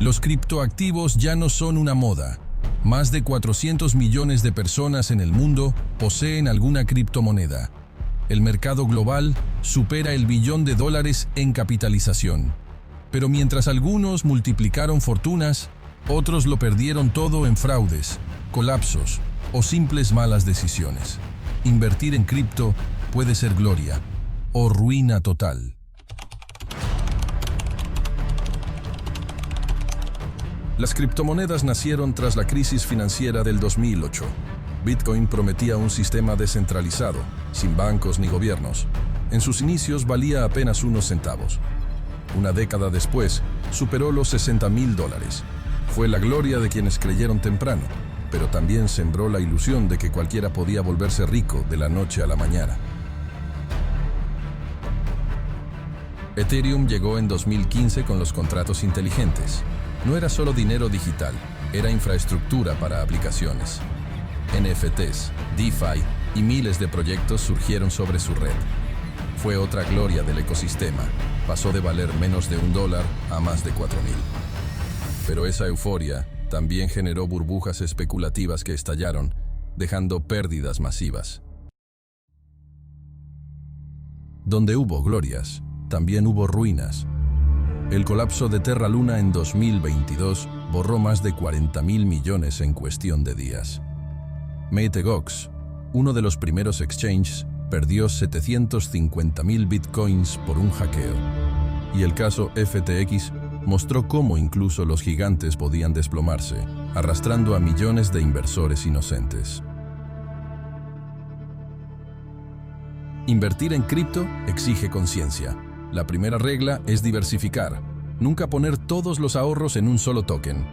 Los criptoactivos ya no son una moda. Más de 400 millones de personas en el mundo poseen alguna criptomoneda. El mercado global supera el billón de dólares en capitalización. Pero mientras algunos multiplicaron fortunas, otros lo perdieron todo en fraudes, colapsos o simples malas decisiones. Invertir en cripto puede ser gloria o ruina total. Las criptomonedas nacieron tras la crisis financiera del 2008. Bitcoin prometía un sistema descentralizado, sin bancos ni gobiernos. En sus inicios valía apenas unos centavos. Una década después, superó los $60,000. Fue la gloria de quienes creyeron temprano, pero también sembró la ilusión de que cualquiera podía volverse rico de la noche a la mañana. Ethereum llegó en 2015 con los contratos inteligentes. No era solo dinero digital, era infraestructura para aplicaciones. NFTs, DeFi y miles de proyectos surgieron sobre su red. Fue otra gloria del ecosistema. Pasó de valer menos de $1 a más de 4,000. Pero esa euforia también generó burbujas especulativas que estallaron, dejando pérdidas masivas. Donde hubo glorias, también hubo ruinas. El colapso de Terra Luna en 2022 borró más de 40,000 millones en cuestión de días. Mt. Gox, uno de los primeros exchanges, perdió 750,000 bitcoins por un hackeo. Y el caso FTX mostró cómo incluso los gigantes podían desplomarse, arrastrando a millones de inversores inocentes. Invertir en cripto exige conciencia. La primera regla es diversificar. Nunca poner todos los ahorros en un solo token.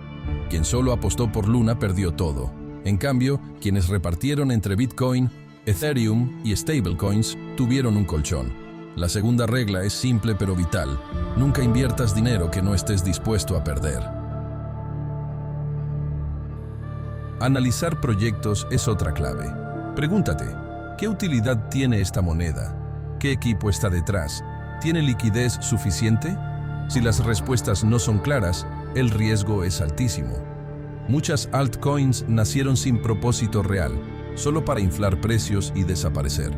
Quien solo apostó por Luna perdió todo. En cambio, quienes repartieron entre Bitcoin, Ethereum y stablecoins tuvieron un colchón. La segunda regla es simple pero vital. Nunca inviertas dinero que no estés dispuesto a perder. Analizar proyectos es otra clave. Pregúntate, ¿qué utilidad tiene esta moneda? ¿Qué equipo está detrás? ¿Tiene liquidez suficiente? Si las respuestas no son claras, el riesgo es altísimo. Muchas altcoins nacieron sin propósito real, solo para inflar precios y desaparecer.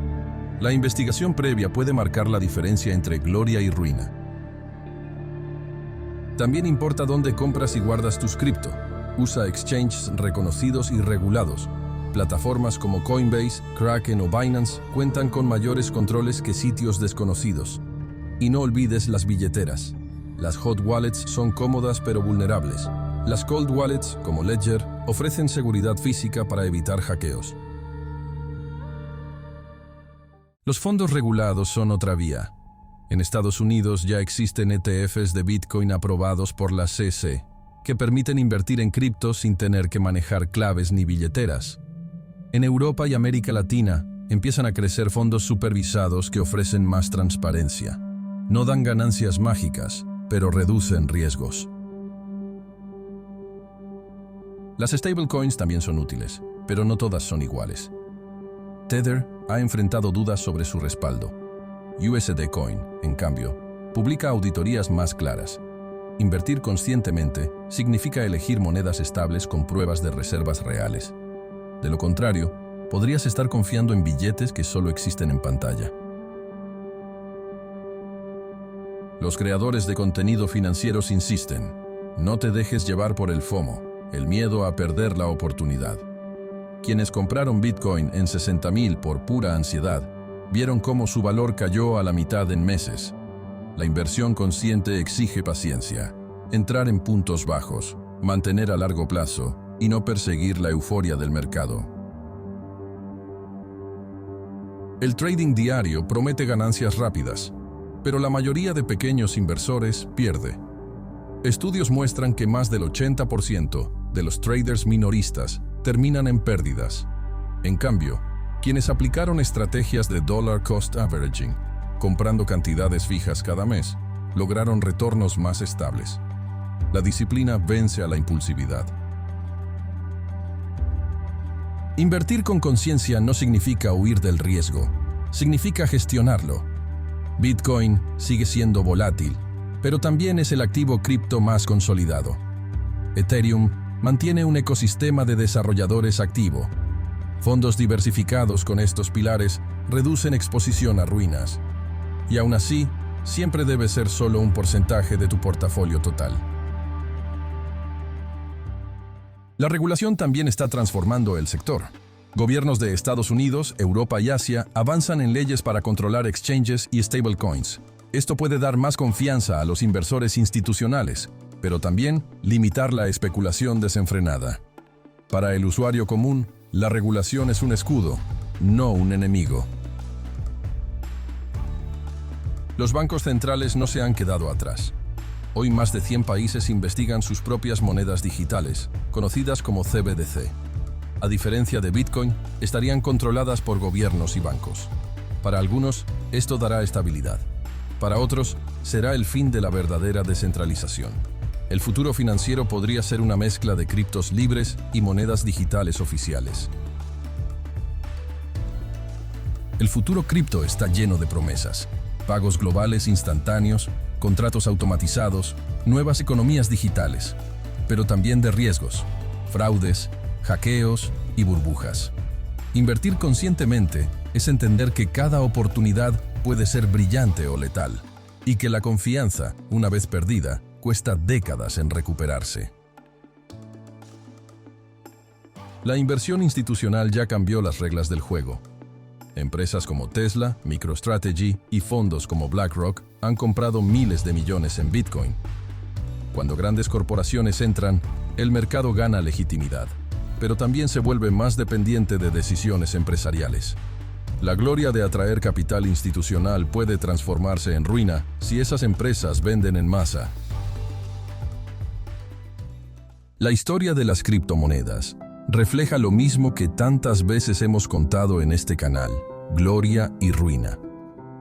La investigación previa puede marcar la diferencia entre gloria y ruina. También importa dónde compras y guardas tus cripto. Usa exchanges reconocidos y regulados. Plataformas como Coinbase, Kraken o Binance cuentan con mayores controles que sitios desconocidos. Y no olvides las billeteras. Las hot wallets son cómodas pero vulnerables. Las cold wallets, como Ledger, ofrecen seguridad física para evitar hackeos. Los fondos regulados son otra vía. En Estados Unidos ya existen ETFs de Bitcoin aprobados por la SEC, que permiten invertir en cripto sin tener que manejar claves ni billeteras. En Europa y América Latina empiezan a crecer fondos supervisados que ofrecen más transparencia. No dan ganancias mágicas, pero reducen riesgos. Las stablecoins también son útiles, pero no todas son iguales. Tether ha enfrentado dudas sobre su respaldo. USD Coin, en cambio, publica auditorías más claras. Invertir conscientemente significa elegir monedas estables con pruebas de reservas reales. De lo contrario, podrías estar confiando en billetes que solo existen en pantalla. Los creadores de contenido financieros insisten: no te dejes llevar por el FOMO, el miedo a perder la oportunidad. Quienes compraron Bitcoin en 60,000 por pura ansiedad, vieron cómo su valor cayó a la mitad en meses. La inversión consciente exige paciencia, entrar en puntos bajos, mantener a largo plazo y no perseguir la euforia del mercado. El trading diario promete ganancias rápidas, pero la mayoría de pequeños inversores pierde. Estudios muestran que más del 80% de los traders minoristas terminan en pérdidas. En cambio, quienes aplicaron estrategias de dollar cost averaging, comprando cantidades fijas cada mes, lograron retornos más estables. La disciplina vence a la impulsividad. Invertir con conciencia no significa huir del riesgo, significa gestionarlo. Bitcoin sigue siendo volátil, pero también es el activo cripto más consolidado. Ethereum mantiene un ecosistema de desarrolladores activo. Fondos diversificados con estos pilares reducen exposición a ruinas. Y aún así, siempre debe ser solo un porcentaje de tu portafolio total. La regulación también está transformando el sector. Gobiernos de Estados Unidos, Europa y Asia avanzan en leyes para controlar exchanges y stablecoins. Esto puede dar más confianza a los inversores institucionales, pero también limitar la especulación desenfrenada. Para el usuario común, la regulación es un escudo, no un enemigo. Los bancos centrales no se han quedado atrás. Hoy más de 100 países investigan sus propias monedas digitales, conocidas como CBDC. A diferencia de Bitcoin, estarían controladas por gobiernos y bancos. Para algunos, esto dará estabilidad. Para otros, será el fin de la verdadera descentralización. El futuro financiero podría ser una mezcla de criptos libres y monedas digitales oficiales. El futuro cripto está lleno de promesas. Pagos globales instantáneos, contratos automatizados, nuevas economías digitales, pero también de riesgos, fraudes, hackeos y burbujas. Invertir conscientemente es entender que cada oportunidad puede ser brillante o letal, y que la confianza, una vez perdida, cuesta décadas en recuperarse. La inversión institucional ya cambió las reglas del juego. Empresas como Tesla, MicroStrategy y fondos como BlackRock han comprado miles de millones en Bitcoin. Cuando grandes corporaciones entran, el mercado gana legitimidad, pero también se vuelve más dependiente de decisiones empresariales. La gloria de atraer capital institucional puede transformarse en ruina si esas empresas venden en masa. La historia de las criptomonedas refleja lo mismo que tantas veces hemos contado en este canal: gloria y ruina.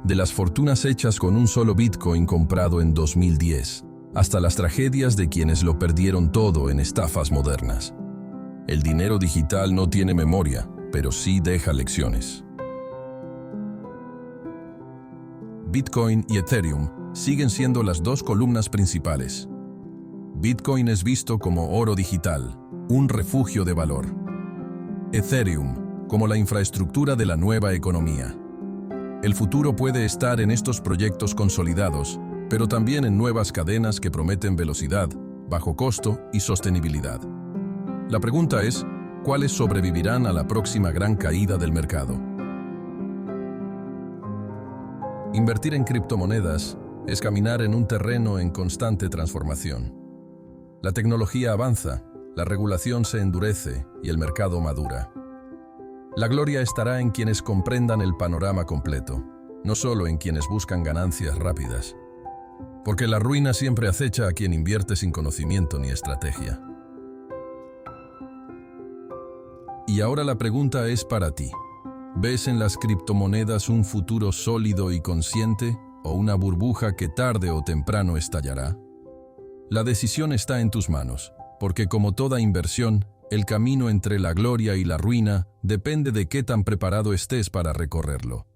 De las fortunas hechas con un solo Bitcoin comprado en 2010, hasta las tragedias de quienes lo perdieron todo en estafas modernas. El dinero digital no tiene memoria, pero sí deja lecciones. Bitcoin y Ethereum siguen siendo las dos columnas principales. Bitcoin es visto como oro digital, un refugio de valor. Ethereum, como la infraestructura de la nueva economía. El futuro puede estar en estos proyectos consolidados, pero también en nuevas cadenas que prometen velocidad, bajo costo y sostenibilidad. La pregunta es, ¿cuáles sobrevivirán a la próxima gran caída del mercado? Invertir en criptomonedas es caminar en un terreno en constante transformación. La tecnología avanza, la regulación se endurece y el mercado madura. La gloria estará en quienes comprendan el panorama completo, no solo en quienes buscan ganancias rápidas. Porque la ruina siempre acecha a quien invierte sin conocimiento ni estrategia. Y ahora la pregunta es para ti. ¿Ves en las criptomonedas un futuro sólido y consciente o una burbuja que tarde o temprano estallará? La decisión está en tus manos, porque como toda inversión, el camino entre la gloria y la ruina depende de qué tan preparado estés para recorrerlo.